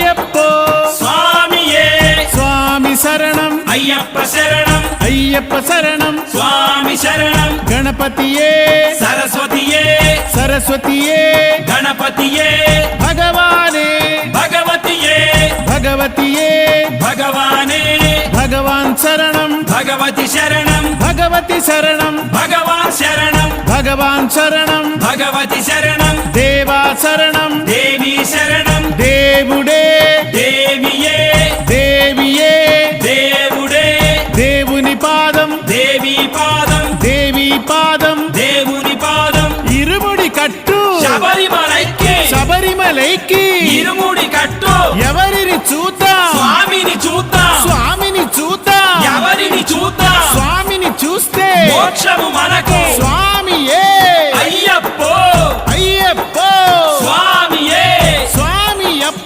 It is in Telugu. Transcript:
అయ్యప్పో స్వామియే స్వామి శరణం అయ్యప్ప శరణం అయ్యప్ప శరణం స్వామి శరణం గణపతియే సరస్వతియే సరస్వతియే గణపతియే భగవానే భగవతియే భగవతియే భగవానే భగవాన్ శరణం భగవతి శరణం భగవతి శరణం భగవాన్ శరణం భగవాన్ శరణం భగవతి శరణం దేవా శరణం దేవి శరణం